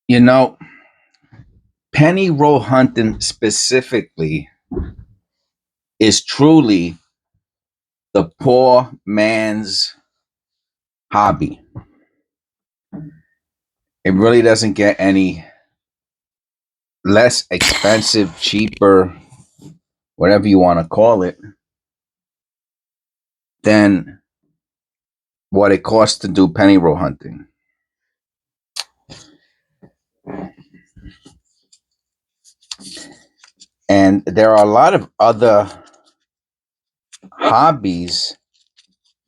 You know, penny roll hunting specifically is truly the poor man's hobby. It really doesn't get any less expensive, cheaper, whatever you want to call it, than what it costs to do penny roll hunting. And there are a lot of other hobbies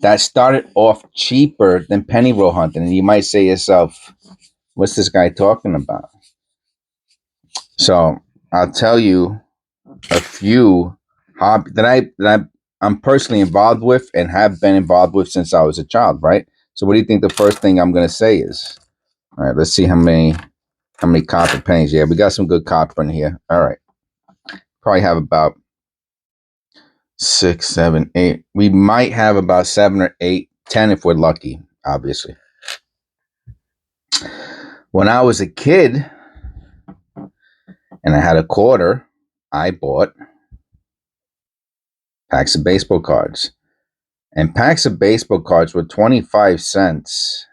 that started off cheaper than penny roll hunting. And you might say to yourself, what's this guy talking about? So I'll tell you a few hobbies I'm personally involved with and have been involved with since I was a child, right? So what do you think the first thing I'm gonna say is? All right, let's see how many copper pennies. Yeah, we got some good copper in here. All right. Probably have about 6, 7, 8. We might have about 7 or 8, 10 if we're lucky, obviously. When I was a kid and I had a quarter, I bought packs of baseball cards. And packs of baseball cards were 25 cents.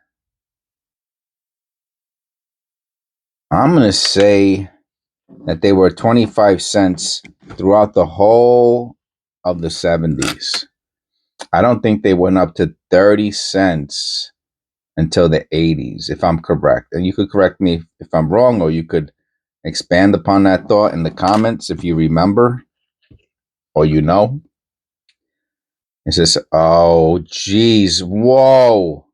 I'm going to say that they were 25 cents throughout the whole of the 70s. I don't think they went up to 30 cents until the 80s, if I'm correct. And you could correct me if I'm wrong, or you could expand upon that thought in the comments if you remember or you know. It says, oh, geez, whoa.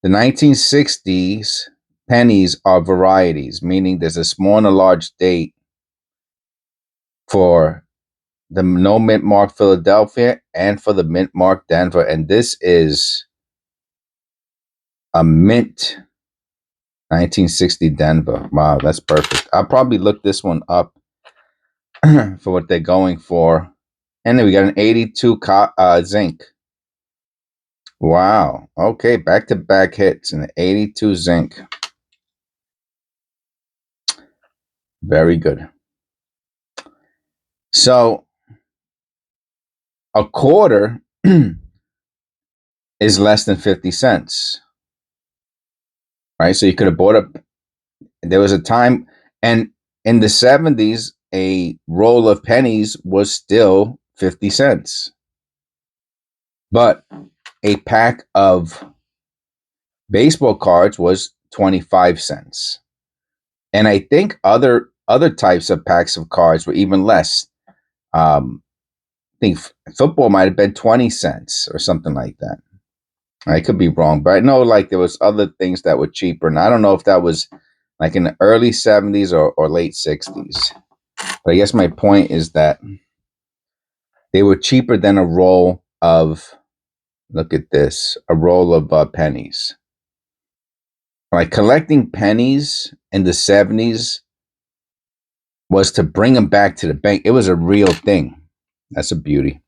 The 1960s pennies are varieties, meaning there's a small and a large date for the no mint mark Philadelphia and for the mint mark Denver. And this is a mint 1960 Denver. Wow, that's perfect. I'll probably look this one up for what they're going for. And then we got an 82 zinc. Wow. Okay, back-to-back hits and an 82 zinc. Very good. So a quarter is less than 50 cents. Right? So you could have bought there was a time, and in the 70s, a roll of pennies was still 50 cents. But a pack of baseball cards was 25 cents. And I think other types of packs of cards were even less. I think football might have been 20 cents or something like that. I could be wrong, but I know like there was other things that were cheaper. And I don't know if that was like in the early 70s or late 60s. But I guess my point is that they were cheaper than a roll of, look at this, a roll of pennies. Like collecting pennies in the 70s was to bring them back to the bank. It was a real thing. That's a beauty.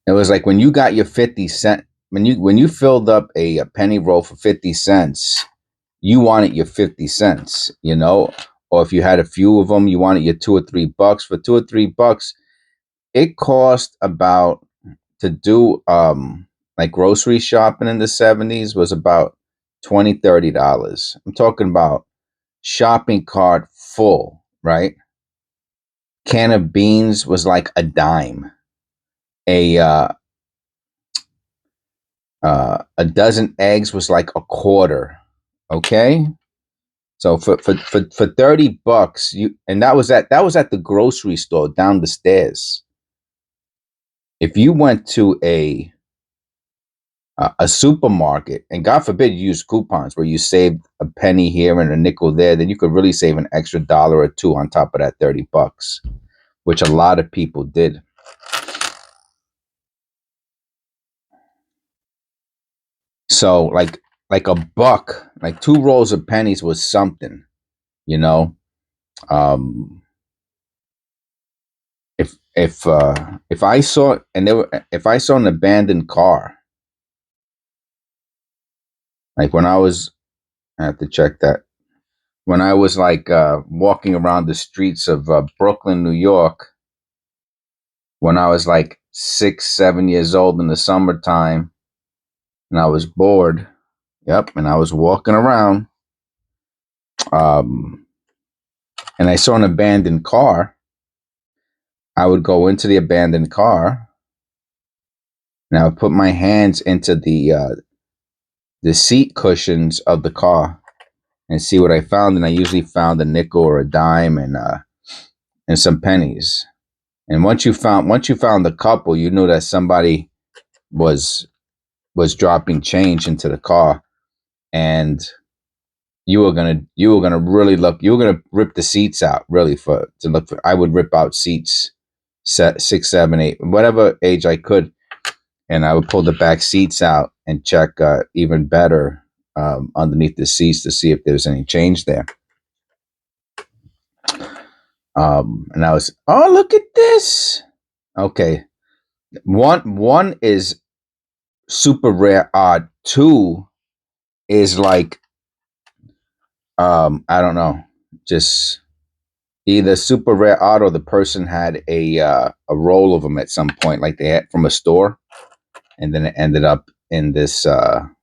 It was like when you got your 50 cent, when you filled up a penny roll for 50 cents, you wanted your 50 cents, you know? Or if you had a few of them, you wanted your $2 or $3. For $2 or $3, it cost about, to do like grocery shopping in the 70s was about $20, $30. I'm talking about shopping cart full, right? Can of beans was like a dime. A dozen eggs was like a quarter. Okay. So for $30, and that was at the grocery store down the stairs. If you went to a supermarket, and God forbid you use coupons where you saved a penny here and a nickel there, then you could really save an extra dollar or two on top of that $30, which a lot of people did. So like a buck, like 2 rolls of pennies was something, you know. Um, if I saw if I saw an abandoned car, like when I was I have to check that. When I was like walking around the streets of Brooklyn, New York, when I was like 6, 7 years old in the summertime, and I was bored. Yep, and I was walking around, um, and I saw an abandoned car. I would go into the abandoned car, and I would put my hands into the seat cushions of the car and see what I found. And I usually found a nickel or a dime and some pennies. And once you found the couple, you knew that somebody was dropping change into the car, and you were gonna really look. You were gonna rip the seats out really for to look for. I would rip out seats, 6, 7, 8, whatever age I could, and I would pull the back seats out and check even better underneath the seats to see if there's any change there. And I was, oh, look at this. Okay, one is super rare. Odd. Two is like, I don't know, just either super rare odd or the person had a roll of them at some point, like they had from a store, and then it ended up in this, or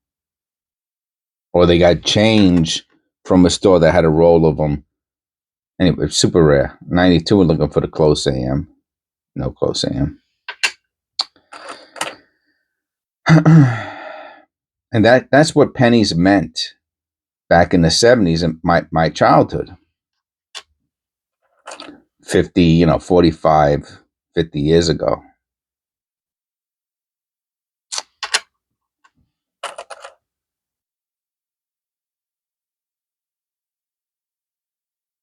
they got change from a store that had a roll of them. Anyway, super rare. 92. We're looking for the close AM. No close AM. And that's what pennies meant back in the 70s in my childhood. 50, 45, 50 years ago.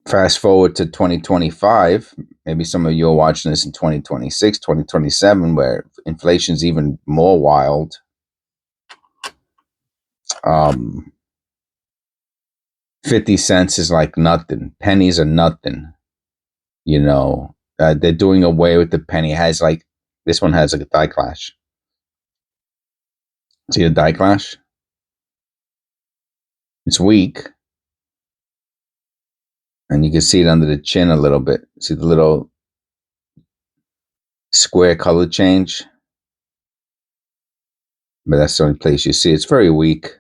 Fast forward to 2025, maybe some of you are watching this in 2026, 2027, where inflation's even more wild. Um, 50 cents is like nothing. Pennies are nothing. They're doing away with the penny. It has like, this one has like a die clash. See the die clash? It's weak. And you can see it under the chin a little bit. See the little square color change? But that's the only place you see. It's very weak.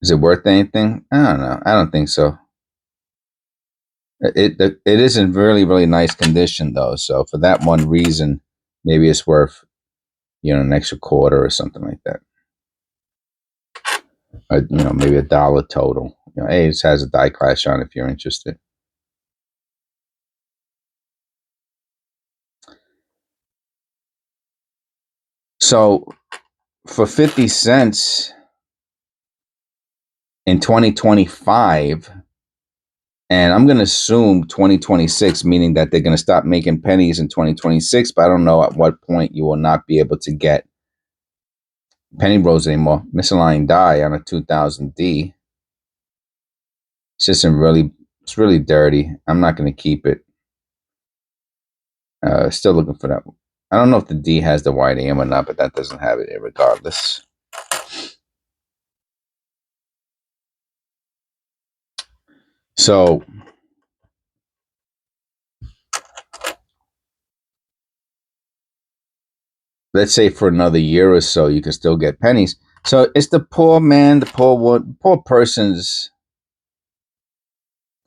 Is it worth anything? I don't know. I don't think so. It is in really, really nice condition though. So for that one reason, maybe it's worth, an extra quarter or something like that. Or, maybe $1 total. Hey, it has a die clash on if you're interested. So for 50 cents in 2025, and I'm going to assume 2026, meaning that they're going to stop making pennies in 2026, but I don't know at what point you will not be able to get penny rolls anymore. Misaligned die on a 2000D. It's just it's really dirty. I'm not going to keep it. Still looking for that. I don't know if the D has the wide AM or not, but that doesn't have it regardless. So let's say for another year or so, you can still get pennies. So it's the poor man, the poor person's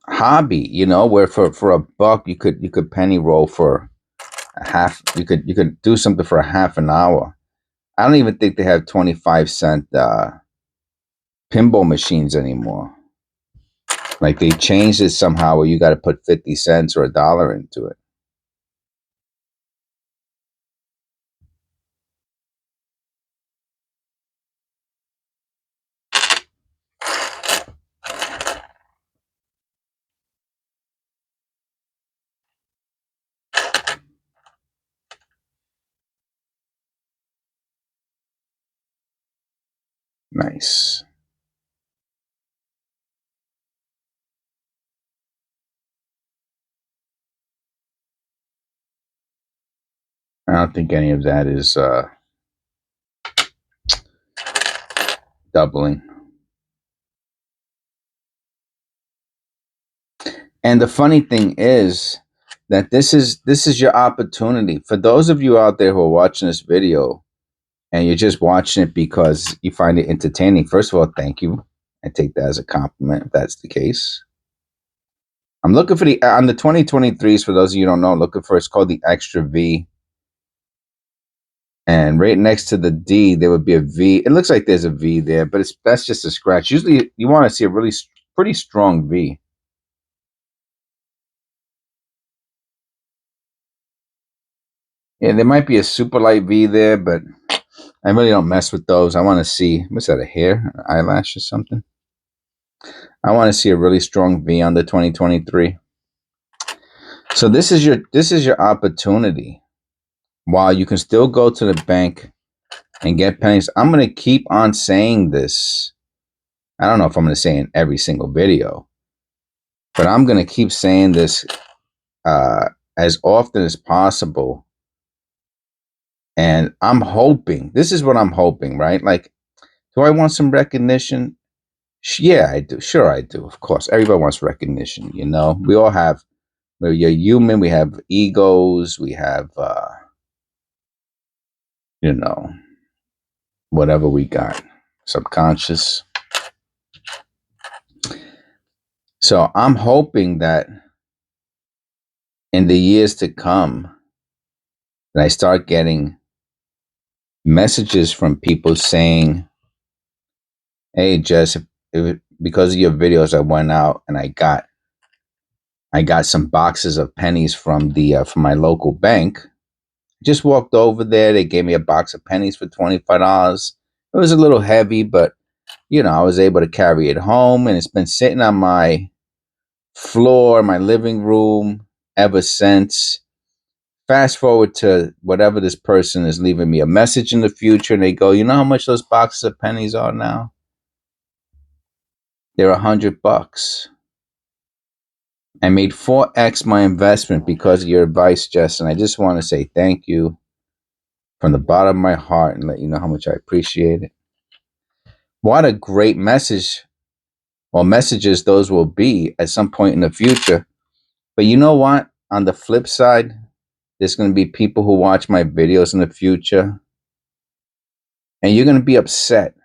hobby, where for a buck you could penny roll for a half. You could do something for a half an hour. I don't even think they have 25-cent pinball machines anymore. Like they changed it somehow where you got to put 50 cents or $1 into it. Nice. I don't think any of that is doubling. And the funny thing is that this is your opportunity. For those of you out there who are watching this video and you're just watching it because you find it entertaining, first of all, thank you. I take that as a compliment if that's the case. I'm looking for on the 2023s, for those of you who don't know, looking for, it's called the Extra V. And right next to the D, there would be a V. It looks like there's a V there, but that's just a scratch. Usually you want to see a really pretty strong V. Yeah, there might be a super light V there, but I really don't mess with those. I want to see, what's that, a hair, an eyelash or something? I want to see a really strong V on the 2023. So this is your opportunity. While you can still go to the bank and get pennies, I'm going to keep on saying this. I don't know if I'm going to say in every single video, but I'm going to keep saying this as often as possible. And I'm hoping, this is what I'm hoping, right? Like, do I want some recognition? Yeah, I do. Sure, I do. Of course, everybody wants recognition. You know, we all have. We're human. We have egos. We have, you know, whatever we got, subconscious. So I'm hoping that in the years to come, that I start getting messages from people saying, "Hey, Jess, because of your videos, I went out and I got some boxes of pennies from my local bank. Just walked over there. They gave me a box of pennies for $25. It was a little heavy, but you know, I was able to carry it home, and it's been sitting on my floor, my living room ever since." Fast forward to whatever this person is leaving me a message in the future, and they go, "You know how much those boxes of pennies are now? They're $100. I made 4x my investment because of your advice, Jess, and I just want to say thank you from the bottom of my heart and let you know how much I appreciate it." What a great message or messages those will be at some point in the future. But you know what? On the flip side, there's going to be people who watch my videos in the future, and you're going to be upset.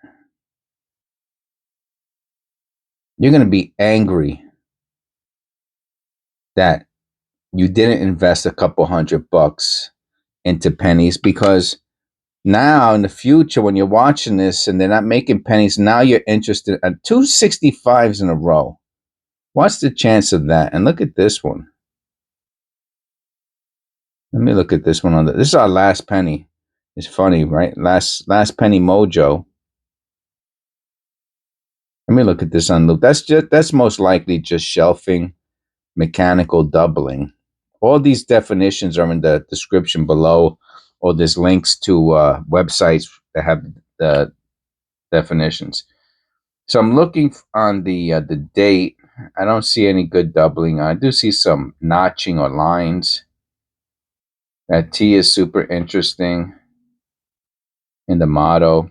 You're going to be angry that you didn't invest a couple $100 into pennies, because now in the future, when you're watching this and they're not making pennies, now you're interested at 265s in a row. What's the chance of that? And look at this one. Let me look at this one this is our last penny. It's funny, right? Last penny mojo. Let me look at this on loop. That's most likely just shelving, mechanical doubling. All these definitions are in the description below, or there's links to websites that have the definitions. So I'm looking on the date. I don't see any good doubling. I do see some notching or lines. That T is super interesting in the motto.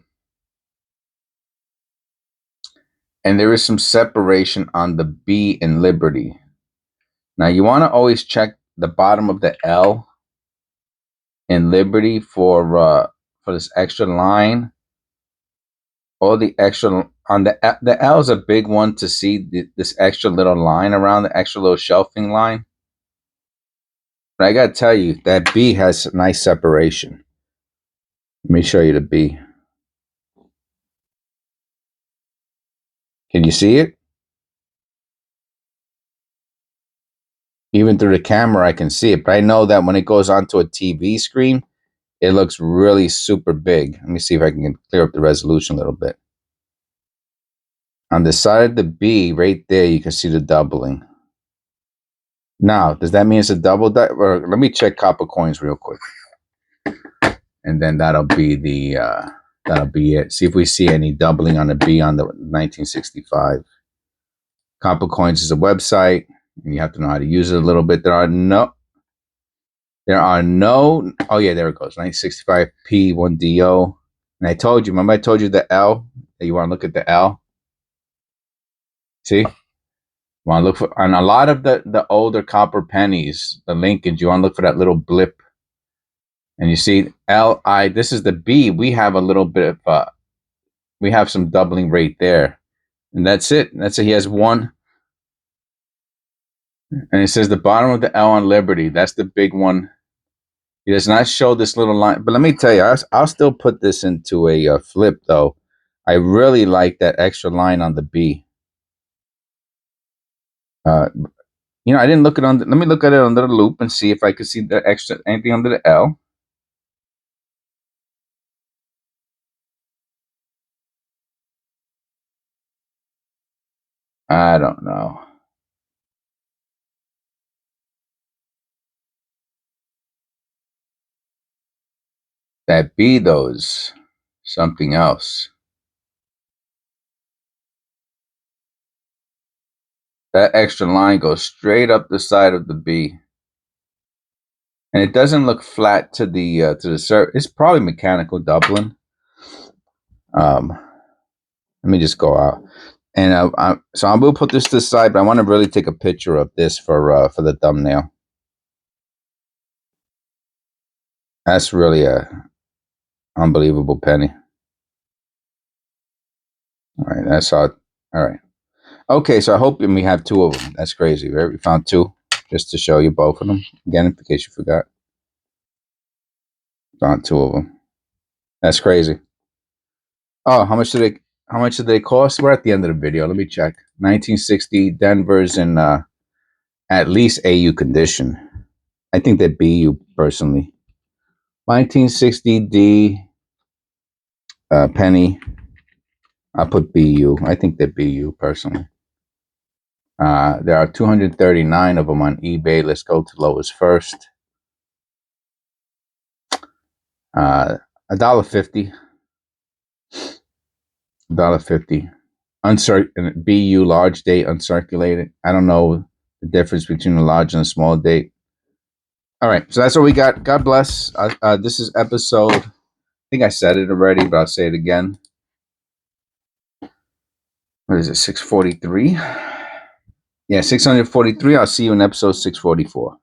And there is some separation on the B in Liberty. Now you want to always check the bottom of the L in Liberty for this extra line. All the extra on the L is a big one to see this extra little line around, the extra little shelving line. But I got to tell you, that B has nice separation. Let me show you the B. Can you see it? Even through the camera, I can see it. But I know that when it goes onto a TV screen, it looks really super big. Let me see if I can clear up the resolution a little bit. On the side of the B, right there, you can see the doubling. Now, does that mean it's a double? Or let me check copper coins real quick, and then that'll be it. See if we see any doubling on the B on the 1965. Copper Coins is a website, and you have to know how to use it a little bit. There are no. Oh yeah, there it goes. 1965 P1DO. And I told you. Remember, I told you the L. That you want to look at the L. See, Want to look for on a lot of the older copper pennies, the Lincolns. You want to look for that little blip, and you see LI. This is the B. We have a little bit of we have some doubling right there, and that's it. That's it. He has one, and it says the bottom of the L on Liberty. That's the big one. He does not show this little line, but let me tell you, I'll still put this into a flip though. I really like that extra line on the B. I didn't look it on. Let me look at it under the loop and see if I could see the extra anything under the L. I don't know. That B though is something else. That extra line goes straight up the side of the B, and it doesn't look flat to the surface. It's probably mechanical doubling. Let me just go out, and so I will put this to the side, but I want to really take a picture of this for the thumbnail. That's really a unbelievable penny. All right, that's all. All right. Okay, so I hope we have two of them. That's crazy, right? We found two just to show you both of them again, in case you forgot. Found two of them. That's crazy. Oh, how much did they cost? We're at the end of the video. Let me check. 1960 Denver's in at least AU condition. I think they're BU personally. 1960 D penny. I'll put BU. I think they're BU personally. There are 239 of them on eBay. Let's go to lowest first. $1.50. $1.50. BU large date uncirculated. I don't know the difference between a large and a small date. All right, so that's what we got. God bless. This is episode. I think I said it already, but I'll say it again. What is it? 643. Yeah, 643. I'll see you in episode 644.